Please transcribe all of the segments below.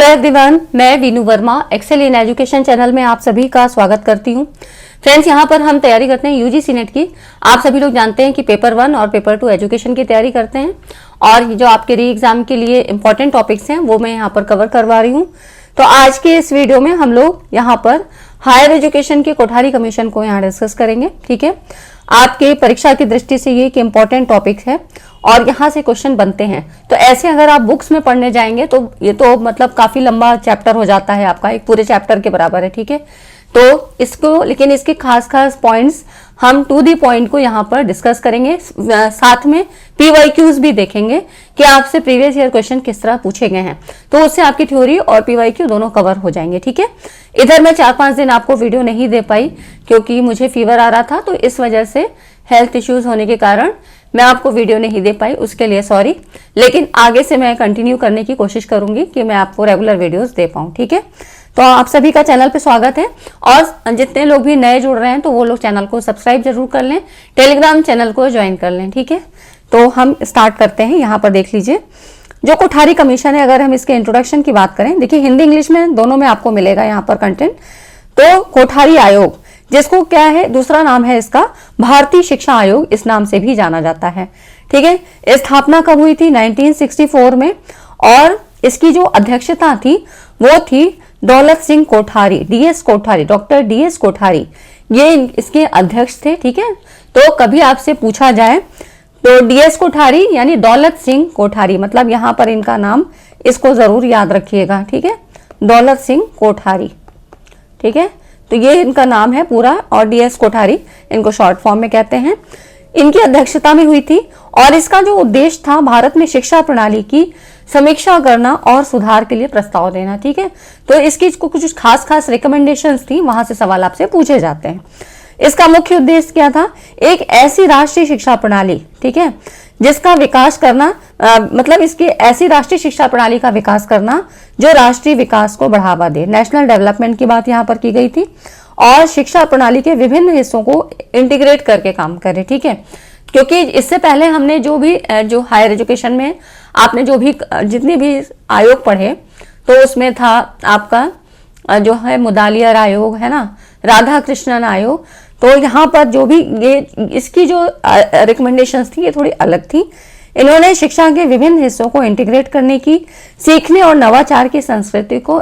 Hello everyone, मैं Veenu Verma Excel in Education channel में आप सभी का स्वागत करती हूं। फ्रेंड्स, यहां पर हम तैयारी करते हैं यूजीसी नेट की। आप सभी लोग जानते हैं कि पेपर 1 और पेपर 2 एजुकेशन की तैयारी करते हैं और जो आपके री एग्जाम के लिए इंपॉर्टेंट टॉपिक्स हैं वो मैं यहाँ पर कवर करवा रही हूँ। तो आज के इस वीडियो में हम लोग यहाँ पर हायर एजुकेशन के कोठारी कमीशन को यहाँ डिस्कस करेंगे। ठीक है, आपके परीक्षा की दृष्टि से ये एक इम्पॉर्टेंट टॉपिक है और यहाँ से क्वेश्चन बनते हैं। तो ऐसे अगर आप बुक्स में पढ़ने जाएंगे तो ये तो मतलब काफी लंबा चैप्टर हो जाता है, आपका एक पूरे चैप्टर के बराबर है। ठीक है, तो इसको लेकिन इसके खास खास पॉइंट्स हम टू दी पॉइंट को यहाँ पर डिस्कस करेंगे। साथ में पीवाईक्यूज भी देखेंगे कि आपसे प्रीवियस ईयर क्वेश्चन किस तरह पूछे गए हैं, तो उससे आपकी थ्योरी और पीवाईक्यू दोनों कवर हो जाएंगे। ठीक है, इधर मैं 4-5 दिन आपको वीडियो नहीं दे पाई क्योंकि मुझे फीवर आ रहा था, तो इस वजह से हेल्थ इश्यूज होने के कारण मैं आपको वीडियो नहीं दे पाई, उसके लिए सॉरी। लेकिन आगे से मैं कंटिन्यू करने की कोशिश करूंगी कि मैं आपको रेगुलर वीडियोस दे पाऊं। ठीक है, तो आप सभी का चैनल पे स्वागत है और जितने लोग भी नए जुड़ रहे हैं तो वो लोग चैनल को सब्सक्राइब जरूर कर लें, टेलीग्राम चैनल को ज्वाइन कर लें। ठीक है, तो हम स्टार्ट करते हैं। यहाँ पर देख लीजिए जो कोठारी कमीशन है, अगर हम इसके इंट्रोडक्शन की बात करें, देखिए हिंदी इंग्लिश में दोनों में आपको मिलेगा यहाँ पर कंटेंट। तो कोठारी आयोग, जिसको क्या है दूसरा नाम है इसका भारतीय शिक्षा आयोग, इस नाम से भी जाना जाता है। ठीक है, स्थापना कब हुई थी? 1964 में, और इसकी जो अध्यक्षता थी वो थी Daulat Singh Kothari, DS Kothari, doctor DS Kothari, ये इसके अध्यक्ष थे। ठीक है, तो कभी आपसे पूछा जाए तो डीएस कोठारी यानी दौलत सिंह कोठारी, मतलब यहाँ पर इनका नाम इसको जरूर याद रखिएगा। ठीक है, दौलत सिंह कोठारी। ठीक है, तो ये इनका नाम है पूरा, और डीएस कोठारी इनको शॉर्ट फॉर्म में कहते हैं। इनकी अध्यक्षता में हुई थी और इसका जो उद्देश्य था भारत में शिक्षा प्रणाली की समीक्षा करना और सुधार के लिए प्रस्ताव देना। ठीक है, तो इसकी कुछ खास खास रिकमेंडेशंस थी, वहां से सवाल आपसे पूछे जाते हैं। इसका मुख्य उद्देश्य क्या था? एक ऐसी राष्ट्रीय शिक्षा प्रणाली, ठीक है, जिसका विकास करना मतलब इसकी ऐसी राष्ट्रीय शिक्षा प्रणाली का विकास करना जो राष्ट्रीय विकास को बढ़ावा दे। नेशनल डेवलपमेंट की बात यहाँ पर की गई थी और शिक्षा प्रणाली के विभिन्न हिस्सों को इंटीग्रेट करके काम करे। ठीक है, क्योंकि इससे पहले हमने जो हायर एजुकेशन में आपने जितने भी आयोग पढ़े, तो उसमें था आपका जो है मुदालियर आयोग है ना, राधा कृष्णन आयोग। तो यहाँ पर जो भी ये इसकी जो रिकमेंडेशंस थी ये थोड़ी अलग थी। इन्होंने शिक्षा के विभिन्न हिस्सों को इंटीग्रेट करने की, सीखने और नवाचार की संस्कृति को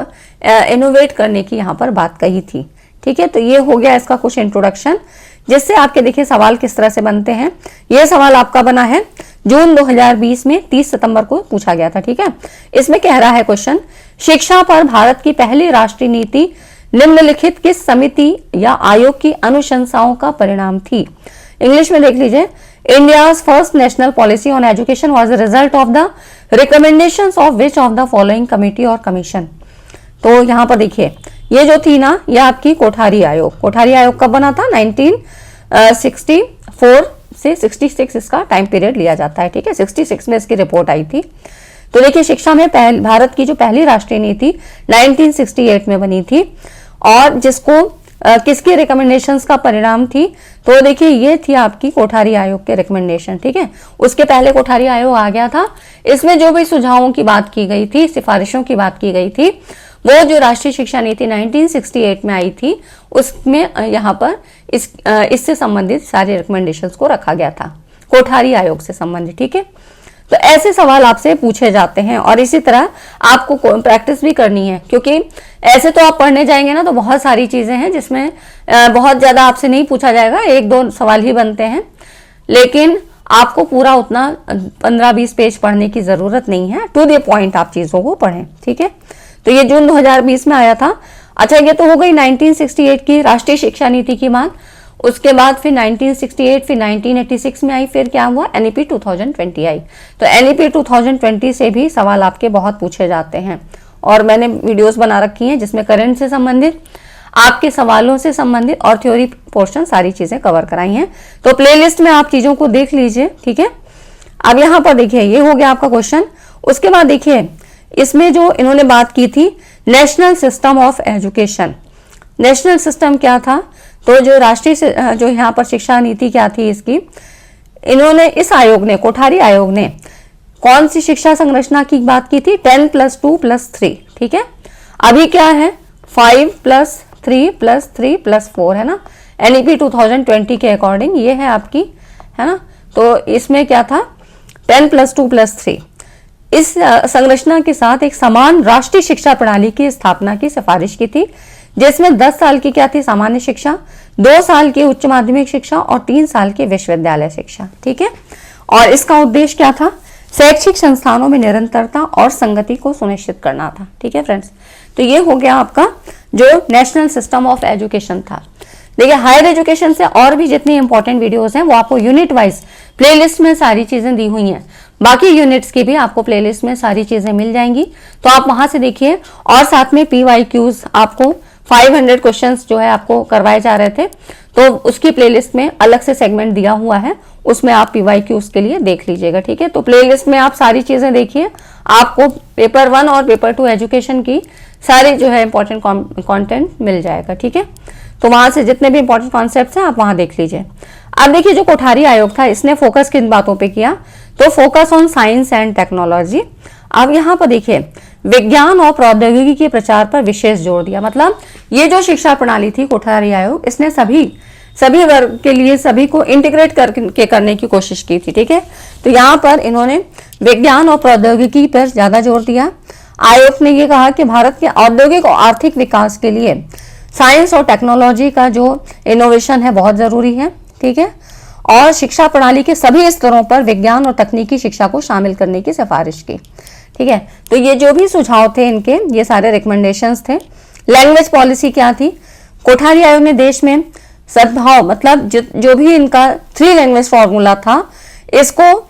इनोवेट करने की यहाँ पर बात कही थी। ठीक है, तो ये हो गया इसका कुछ इंट्रोडक्शन, जिससे आपके देखिए सवाल किस तरह से बनते हैं। ये सवाल आपका बना है जून 2020 में 30 सितंबर को पूछा गया था। ठीक है, इसमें कह रहा है क्वेश्चन, शिक्षा पर भारत की पहली राष्ट्रीय नीति निम्नलिखित किस समिति या आयोग की अनुशंसाओं का परिणाम थी? इंग्लिश में देख लीजिए, India's first national policy on education was the result of the recommendations of which of the following committee और कमीशन। तो यहाँ पर देखिए ये जो थी ना, ये आपकी कोठारी आयोग। कोठारी आयोग कब बना था? 1964 से 66 इसका टाइम पीरियड लिया जाता है। ठीक है, 66 में इसकी रिपोर्ट आई थी। तो देखिए शिक्षा में भारत की जो पहली राष्ट्रीय नीति 1968 में बनी थी और जिसको किसकी रिकमेंडेशंस का परिणाम थी? तो देखिए ये थी आपकी कोठारी आयोग के रिकमेंडेशन। ठीक है, उसके पहले कोठारी आयोग आ गया था। इसमें जो भी सुझावों की बात की गई थी, सिफारिशों की बात की गई थी, वो जो राष्ट्रीय शिक्षा नीति 1968 में आई थी उसमें यहाँ पर इससे संबंधित सारे रिकमेंडेशंस को रखा गया था, कोठारी आयोग से संबंधित। ठीक है, तो ऐसे सवाल आपसे पूछे जाते हैं और इसी तरह आपको प्रैक्टिस भी करनी है, क्योंकि ऐसे तो आप पढ़ने जाएंगे ना तो बहुत सारी चीजें हैं जिसमें बहुत ज्यादा आपसे नहीं पूछा जाएगा, 1-2 सवाल ही बनते हैं। लेकिन आपको पूरा उतना 15-20 पेज पढ़ने की जरूरत नहीं है, टू द पॉइंट आप चीजों को पढ़ें। ठीक है, तो ये जून 2020 में आया था। अच्छा, ये तो हो गई 1968 की राष्ट्रीय शिक्षा नीति की बात। उसके बाद फिर 1968, फिर 1986 में आई, फिर क्या हुआ? एनईपी 2020 आई। तो एनईपी 2020 से भी सवाल आपके बहुत पूछे जाते हैं और मैंने वीडियोस बना रखी हैं जिसमें करंट से संबंधित, आपके सवालों से संबंधित और थ्योरी पोर्शन सारी चीजें कवर कराई हैं। तो प्लेलिस्ट में आप चीजों को देख लीजिए। ठीक है, अब यहाँ पर देखिए ये हो गया आपका क्वेश्चन। उसके बाद देखिए इसमें जो इन्होंने बात की थी national system of education. National system क्या था? तो जो राष्ट्रीय जो यहाँ पर शिक्षा नीति क्या थी इसकी, इन्होंने इस आयोग ने, कोठारी आयोग ने कौन सी शिक्षा संरचना की बात की थी? 10+2+3। ठीक है। अभी क्या है 5 + 3 + 3 + 4 है ना, NEP 2020 के अकॉर्डिंग ये है आपकी, है ना। तो इसमें क्या था 10 + 2 + 3, इस संरचना के साथ एक समान राष्ट्रीय शिक्षा प्रणाली की स्थापना की सिफारिश की थी, जिसमें 10 साल की क्या थी सामान्य शिक्षा, 2 साल की उच्च माध्यमिक शिक्षा और 3 साल की विश्वविद्यालय शिक्षा, ठीक है। और इसका उद्देश्य क्या था, शैक्षिक संस्थानों में निरंतरता और संगति को सुनिश्चित करना था, ठीक है फ्रेंड्स। तो ये हो गया आपका जो नेशनल सिस्टम ऑफ एजुकेशन था। देखिए हायर एजुकेशन से और भी जितनी इंपॉर्टेंट वीडियोस हैं वो आपको यूनिट वाइज प्लेलिस्ट में सारी चीजें दी हुई हैं, बाकी यूनिट्स की भी आपको प्लेलिस्ट में सारी चीजें मिल जाएंगी, तो आप वहां से देखिए। और साथ में PYQs आपको 500 क्वेश्चंस जो है आपको करवाए जा रहे थे, तो उसकी प्लेलिस्ट में अलग से सेगमेंट दिया हुआ है, उसमें आप PYQs के लिए देख लीजिएगा, ठीक है। तो प्लेलिस्ट में आप सारी चीजें देखिए, आपको पेपर 1 और पेपर 2 एजुकेशन की सारी जो है इंपॉर्टेंट कंटेंट मिल जाएगा, ठीक है। तो वहां से जितने भी इंपॉर्टेंट कॉन्सेप्ट्स हैं आप वहां देख लीजिए। अब देखिए जो कोठारी आयोग था इसने फोकस किन बातों पे किया, तो focus on science and technology. अब यहाँ पर देखिए विज्ञान और प्रौद्योगिकी के प्रचार पर विशेष जोर दिया, मतलब ये जो शिक्षा प्रणाली थी कोठारी आयोग, इसने सभी वर्ग के लिए सभी को इंटीग्रेट करके करने की कोशिश की थी, ठीक है। तो यहाँ पर इन्होंने विज्ञान और प्रौद्योगिकी पर ज्यादा जोर दिया। आयोग ने ये कहा कि भारत के औद्योगिक और आर्थिक विकास के लिए साइंस और टेक्नोलॉजी का जो इनोवेशन है बहुत जरूरी है, ठीक है। और शिक्षा प्रणाली के सभी स्तरों पर विज्ञान और तकनीकी शिक्षा को शामिल करने की सिफारिश की, ठीक है। तो ये जो भी सुझाव थे इनके, ये सारे रिकमेंडेशंस थे। लैंग्वेज पॉलिसी क्या थी, कोठारी आयोग ने देश में सद्भाव, मतलब जो भी इनका 3 लैंग्वेज फॉर्मूला था, इसको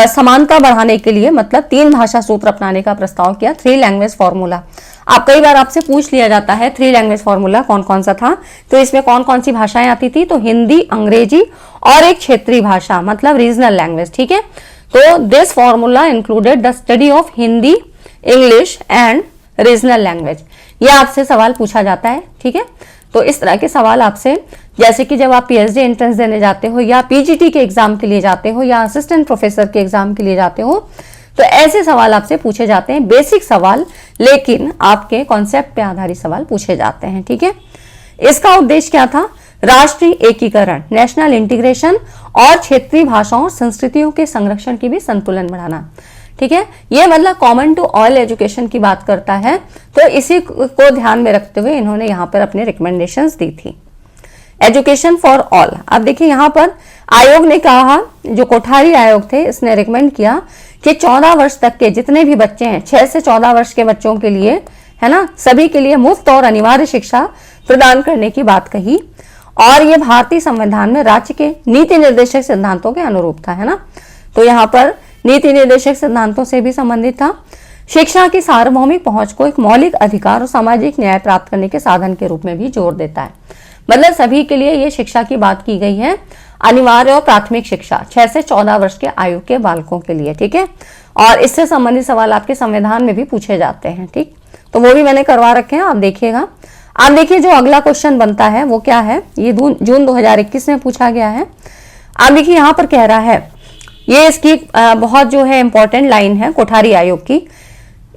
समानता बढ़ाने के लिए मतलब 3 भाषा सूत्र अपनाने का प्रस्ताव किया। 3 लैंग्वेज फॉर्मूला, आप कई बार आपसे पूछ लिया जाता है 3 लैंग्वेज फॉर्मूला कौन कौन सा था, तो इसमें कौन कौन सी भाषाएं आती थी, तो हिंदी, अंग्रेजी और एक क्षेत्रीय भाषा मतलब रीजनल लैंग्वेज, ठीक है। तो this formula included the study of Hindi, English and regional language. ये आपसे सवाल पूछा जाता है, ठीक है। तो इस तरह के सवाल आपसे, जैसे कि जब आप PhD एंट्रेंस देने जाते हो या PGT के एग्जाम के लिए जाते हो या असिस्टेंट प्रोफेसर के एग्जाम के लिए जाते हो, तो ऐसे सवाल आपसे पूछे जाते हैं, बेसिक सवाल, लेकिन आपके कॉन्सेप्ट पे आधारित सवाल पूछे जाते हैं, ठीक है। इसका उद्देश्य क्या था, राष्ट्रीय एकीकरण, नेशनल इंटीग्रेशन और क्षेत्रीय भाषाओं और संस्कृतियों के संरक्षण की भी संतुलन बढ़ाना, ठीक है। ये मतलब कॉमन टू ऑल एजुकेशन की बात करता है, तो इसी को ध्यान में रखते हुए इन्होंने यहाँ पर अपने रिकमेंडेशंस दी थी। एजुकेशन फॉर ऑल, अब देखिए यहाँ पर आयोग ने कहा, जो कोठारी आयोग थे इसने रिकमेंड किया कि 14 वर्ष तक के जितने भी बच्चे हैं, 6 से 14 वर्ष के बच्चों के लिए, है ना, सभी के लिए मुफ्त और अनिवार्य शिक्षा प्रदान करने की बात कही। और ये भारतीय संविधान में राज्य के नीति निर्देशक सिद्धांतों के अनुरूप था, है ना। तो यहाँ पर नीति निर्देशक सिद्धांतों से भी संबंधित था। शिक्षा की सार्वभौमिक पहुंच को एक मौलिक अधिकार और सामाजिक न्याय प्राप्त करने के साधन के रूप में भी जोर देता है, मतलब सभी के लिए ये शिक्षा की बात की गई है, अनिवार्य और प्राथमिक शिक्षा 6 से 14 वर्ष के आयु के बालकों के लिए, ठीक है। और इससे संबंधित सवाल आपके संविधान में भी पूछे जाते हैं, ठीक, तो वो भी मैंने करवा रखे हैं, आप देखिएगा। आप देखिए जो अगला क्वेश्चन बनता है वो क्या है, ये जून 2021 में पूछा गया है। आप देखिए यहाँ पर कह रहा है, ये इसकी बहुत जो है इंपॉर्टेंट लाइन है कोठारी आयोग की,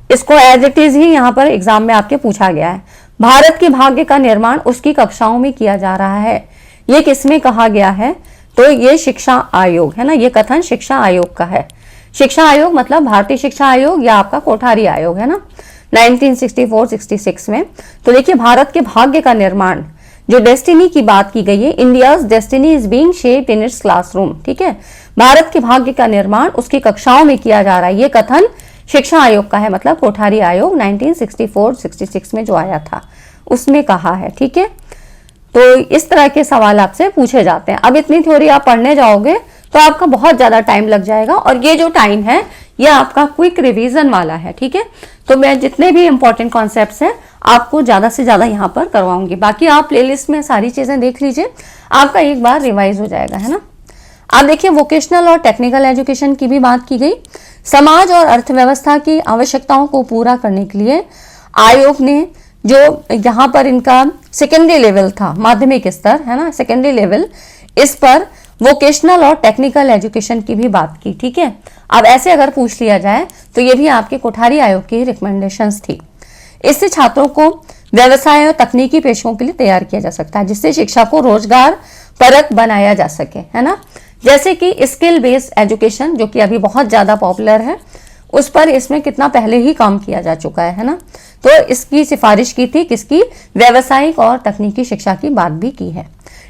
इसको एज इट इज ही यहाँ पर एग्जाम में आपके पूछा गया है। भारत के भाग्य का निर्माण उसकी कक्षाओं में किया जा रहा है, ये किसमें कहा गया है, तो ये शिक्षा आयोग है ना, ये कथन शिक्षा आयोग का है। शिक्षा आयोग मतलब भारतीय शिक्षा आयोग या आपका कोठारी आयोग है ना, 1964-66 में। तो देखिए भारत के भाग्य का निर्माण, जो डेस्टिनी की बात की गई है, India's destiny is being shaped in its classroom, ठीक है। भारत के भाग्य का निर्माण उसकी कक्षाओं में किया जा रहा है, ये कथन शिक्षा आयोग का है, मतलब कोठारी आयोग 1964-66 में जो आया था उसमें कहा है, ठीक है। तो इस तरह के सवाल आपसे पूछे जाते हैं। अब इतनी थ्योरी आप पढ़ने जाओगे तो आपका बहुत ज्यादा टाइम लग जाएगा, और ये जो टाइम है ये आपका क्विक रिवीजन वाला है, ठीक है। तो मैं जितने भी इंपॉर्टेंट कॉन्सेप्ट्स हैं आपको ज्यादा से ज्यादा यहाँ पर करवाऊंगी, बाकी आप प्लेलिस्ट में सारी चीजें देख लीजिए, आपका एक बार रिवाइज हो जाएगा, है ना। आप देखिए वोकेशनल और टेक्निकल एजुकेशन की भी बात की गई। समाज और अर्थव्यवस्था की आवश्यकताओं को पूरा करने के लिए आयोग ने जो यहाँ पर इनका सेकेंडरी लेवल था, माध्यमिक स्तर है ना, सेकेंडरी लेवल, इस पर वोकेशनल और टेक्निकल एजुकेशन की भी बात की, ठीक है। अब ऐसे अगर पूछ लिया जाए तो ये भी आपके कोठारी आयोग की रिकमेंडेशंस थी। इससे छात्रों को व्यवसाय और तकनीकी पेशों के लिए तैयार किया जा सकता है, जिससे शिक्षा को रोजगार परक बनाया जा सके, है ना। जैसे कि स्किल बेस्ड एजुकेशन जो कि अभी बहुत ज्यादा पॉपुलर है, उस पर इसमें कितना पहले ही काम किया जा चुका है ना। तो इसकी सिफारिश की थी, किसकी, व्यावसायिक और तकनीकी शिक्षा की बात भी की है।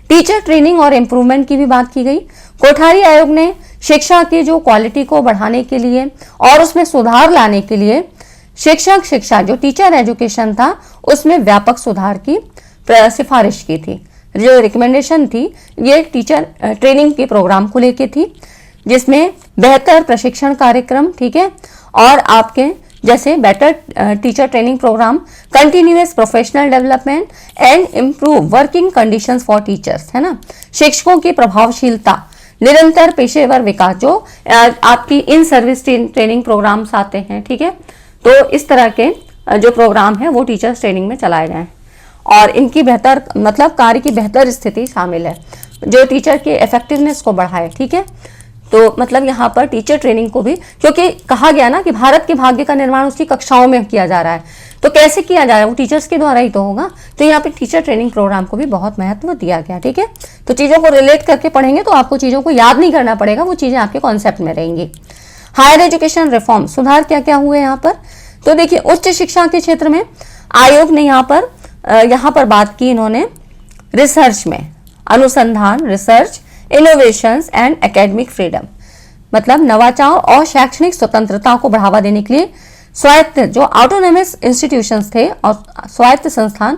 टीचर ट्रेनिंग और इम्प्रूवमेंट की भी बात की गई। कोठारी आयोग ने शिक्षा की जो क्वालिटी को बढ़ाने के लिए और उसमें सुधार लाने के लिए शिक्षक शिक्षा जो टीचर एजुकेशन था उसमें व्यापक सुधार की सिफारिश की थी। जो रिकमेंडेशन थी ये टीचर ट्रेनिंग के प्रोग्राम को लेके थी, जिसमें बेहतर प्रशिक्षण कार्यक्रम, ठीक है, और आपके जैसे better teacher training programme, continuous professional development and improve working conditions for teachers, है ना। शिक्षकों की प्रभावशीलता, निरंतर पेशेवर विकास, जो आपकी इन सर्विस ट्रेनिंग प्रोग्राम्स आते हैं, ठीक है, तो इस तरह के जो प्रोग्राम है वो टीचर्स ट्रेनिंग में चलाए जाएं और इनकी बेहतर मतलब कार्य की बेहतर स्थिति शामिल है जो टीचर के इफेक्टिवनेस को बढ़ाए, ठीक है। तो मतलब यहाँ पर टीचर ट्रेनिंग को भी, क्योंकि कहा गया ना कि भारत के भाग्य का निर्माण उसकी कक्षाओं में किया जा रहा है, तो कैसे किया जा रहा है, वो टीचर्स के द्वारा ही तो होगा। तो यहाँ पे टीचर ट्रेनिंग प्रोग्राम को भी बहुत महत्व दिया गया, ठीक है। तो चीज़ों को रिलेट करके पढ़ेंगे तो आपको चीज़ों को याद नहीं करना पड़ेगा, वो चीज़ें आपके कॉन्सेप्ट में रहेंगी। हायर एजुकेशन रिफॉर्म, सुधार क्या क्या हुए यहाँ पर, तो देखिए उच्च शिक्षा के क्षेत्र में आयोग ने यहाँ पर बात की इन्होंने रिसर्च में, अनुसंधान, research, innovations and academic freedom, मतलब नवाचार और शैक्षणिक स्वतंत्रता को बढ़ावा देने के लिए स्वायत्त जो ऑटोनोमस इंस्टीट्यूशंस थे और स्वायत्त संस्थान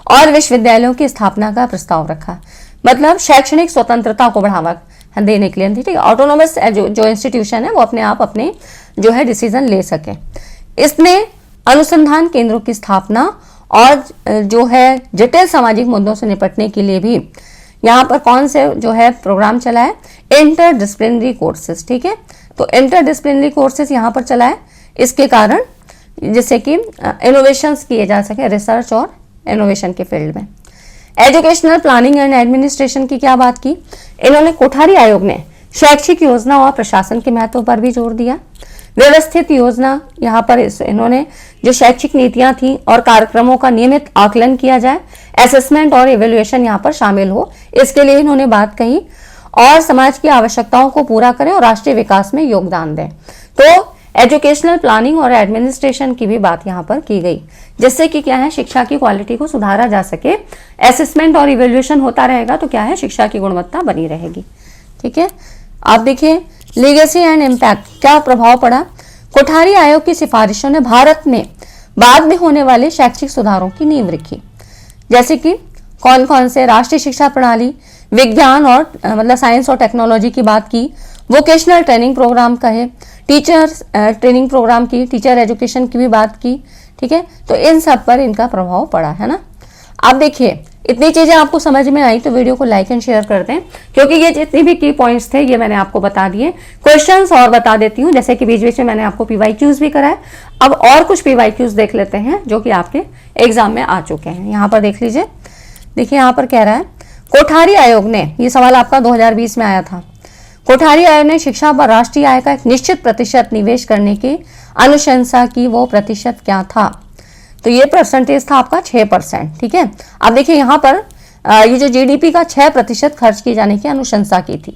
और विश्वविद्यालयों की स्थापना का प्रस्ताव रखा। मतलब शैक्षणिक स्वतंत्रता को बढ़ावा देने के लिए, ठीक है, ऑटोनोमस जो इंस्टीट्यूशन है वो अपने आप अपने जो है डिसीजन ले सके। इसने अनुसंधान केंद्रों की स्थापना और जो है जटिल सामाजिक मुद्दों से निपटने के लिए भी यहाँ पर कौन से जो है प्रोग्राम चला है, इंटर डिसिप्लिनरी कोर्सेज, ठीक है। तो इंटर डिसिप्लिनरी कोर्सेज यहाँ पर चला है, इसके कारण जिससे कि इनोवेशंस किए जा सके रिसर्च और इनोवेशन के फील्ड में। एजुकेशनल प्लानिंग एंड एडमिनिस्ट्रेशन की क्या बात की इन्होंने, कोठारी आयोग ने शैक्षिक योजना और प्रशासन के महत्व पर भी जोर दिया। व्यवस्थित योजना, यहाँ पर इन्होंने जो शैक्षिक नीतियां थी और कार्यक्रमों का नियमित आकलन किया जाए, असेसमेंट और इवेल्युएशन यहाँ पर शामिल हो, इसके लिए इन्होंने बात कही, और समाज की आवश्यकताओं को पूरा करें और राष्ट्रीय विकास में योगदान दें। तो एजुकेशनल प्लानिंग और एडमिनिस्ट्रेशन की भी बात यहाँ पर की गई, जिससे कि क्या है, शिक्षा की क्वालिटी को सुधारा जा सके। असेसमेंट और इवेल्युएशन होता रहेगा तो क्या है, शिक्षा की गुणवत्ता बनी रहेगी, ठीक है। आप देखिए लीगेसी एंड इम्पैक्ट, क्या प्रभाव पड़ा। कोठारी आयोग की सिफारिशों ने भारत में बाद में होने वाले शैक्षिक सुधारों की नींव रखी, जैसे कि कौन कौन से, राष्ट्रीय शिक्षा प्रणाली, विज्ञान और मतलब साइंस और टेक्नोलॉजी की बात की, वोकेशनल ट्रेनिंग प्रोग्राम कहे, टीचर्स ट्रेनिंग प्रोग्राम की, टीचर एजुकेशन की भी बात की, ठीक है। तो इन सब पर इनका प्रभाव पड़ा है ना। आप देखिए इतनी चीजें आपको समझ में आई तो वीडियो को लाइक एंड शेयर कर दें, क्योंकि ये जितनी भी की पॉइंट्स थे ये मैंने आपको बता दिए। क्वेश्चंस और बता देती हूँ, जैसे कि बीच बीच में मैंने आपको पीवाईक्यूज भी कराए। अब और कुछ पीवाईक्यूज देख लेते हैं जो कि आपके एग्जाम में आ चुके हैं। यहाँ पर देख लीजिए, देखिए यहाँ पर कह रहा है, कोठारी आयोग ने, ये सवाल आपका 2020 में आया था, कोठारी आयोग ने शिक्षा पर राष्ट्रीय आय का एक निश्चित प्रतिशत निवेश करने की अनुशंसा की, वो प्रतिशत क्या था, तो ये परसेंटेज था आपका 6%, ठीक है। अब देखिए यहाँ पर ये जो जीडीपी का 6% खर्च किए जाने की अनुशंसा की थी।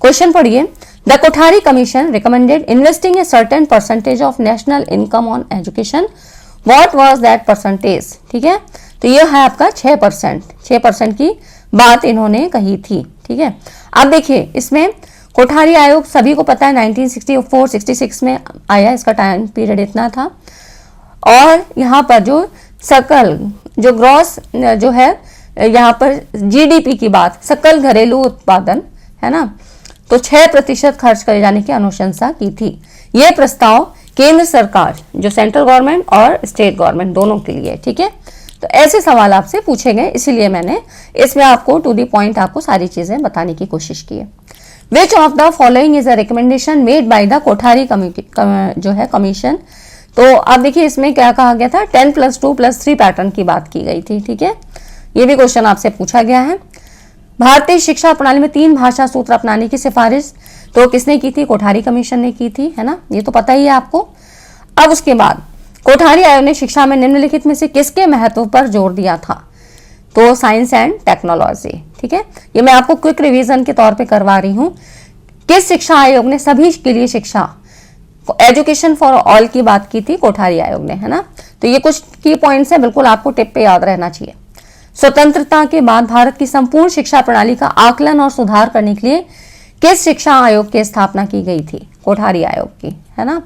क्वेश्चन पढ़िए, the Kothari commission recommended investing a certain percentage of national income on education, what was that percentage, ठीक है। तो ये है आपका 6% की बात इन्होंने कही थी, ठीक है। अब देखिए इसमें कोठारी आयोग सभी को पता है 1964-66 में आया, इसका टाइम पीरियड इतना था। और यहाँ पर जो सकल जो ग्रॉस जो है यहाँ पर जीडीपी की बात, सकल घरेलू उत्पादन है ना, तो 6% खर्च करे जाने की अनुशंसा की थी। ये प्रस्ताव केंद्र सरकार जो सेंट्रल गवर्नमेंट और स्टेट गवर्नमेंट दोनों के लिए, ठीक है। तो ऐसे सवाल आपसे पूछे गए, इसीलिए मैंने इसमें आपको टू द पॉइंट आपको सारी चीजें बताने की कोशिश की है। Which of the following is a recommendation made by the Kothari जो है कमीशन। तो अब देखिए इसमें क्या कहा गया था, 10+2+3 पैटर्न की बात की गई थी, ठीक है। ये भी क्वेश्चन आपसे पूछा गया है। भारतीय शिक्षा प्रणाली में 3 भाषा सूत्र अपनाने की सिफारिश तो किसने की थी, कोठारी कमीशन ने की थी, है ना, ये तो पता ही है आपको। अब उसके बाद कोठारी आयोग ने शिक्षा में निम्नलिखित में से किसके महत्व पर जोर दिया था? तो साइंस एंड टेक्नोलॉजी। ठीक है, ये मैं आपको क्विक रिवीजन के तौर पे करवा रही हूँ। किस शिक्षा आयोग ने सभी के लिए शिक्षा, एजुकेशन फॉर ऑल की बात की थी कोठारी आयोग ने, है ना। तो ये कुछ की पॉइंट्स है, बिल्कुल आपको टिप पे याद रहना चाहिए। स्वतंत्रता के बाद भारत की संपूर्ण शिक्षा प्रणाली का आकलन और सुधार करने के लिए किस शिक्षा आयोग की स्थापना की गई थी? कोठारी आयोग की, है ना।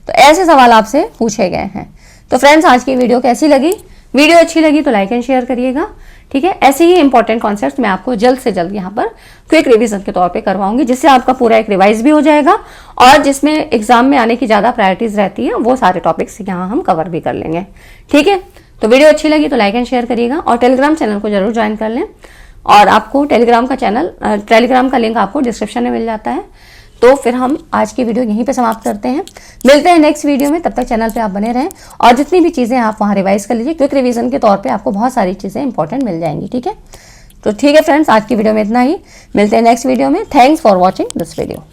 तो ऐसे सवाल आपसे पूछे गए हैं। तो फ्रेंड्स, आज की वीडियो कैसी लगी? वीडियो अच्छी लगी तो लाइक एंड शेयर करिएगा। ठीक है, ऐसे ही इंपॉर्टेंट कॉन्सेप्ट्स मैं आपको जल्द से जल्द यहाँ पर क्विक रिवीजन के तौर पे करवाऊंगी, जिससे आपका पूरा एक रिवाइज भी हो जाएगा और जिसमें एग्जाम में आने की ज़्यादा प्रायोरिटीज रहती है, वो सारे टॉपिक्स यहाँ हम कवर भी कर लेंगे। ठीक है, तो वीडियो अच्छी लगी तो लाइक एंड शेयर करिएगा और टेलीग्राम चैनल को जरूर ज्वाइन कर लें। और आपको टेलीग्राम का लिंक आपको डिस्क्रिप्शन में मिल जाता है। तो फिर हम आज की वीडियो यहीं पे समाप्त करते हैं, मिलते हैं नेक्स्ट वीडियो में। तब तक चैनल पे आप बने रहें और जितनी भी चीज़ें आप वहाँ रिवाइज कर लीजिए, क्विक रिवीजन के तौर पे आपको बहुत सारी चीज़ें इंपॉर्टेंट मिल जाएंगी। ठीक है, तो ठीक है फ्रेंड्स, आज की वीडियो में इतना ही, मिलते हैं नेक्स्ट वीडियो में। Thanks for watching this video.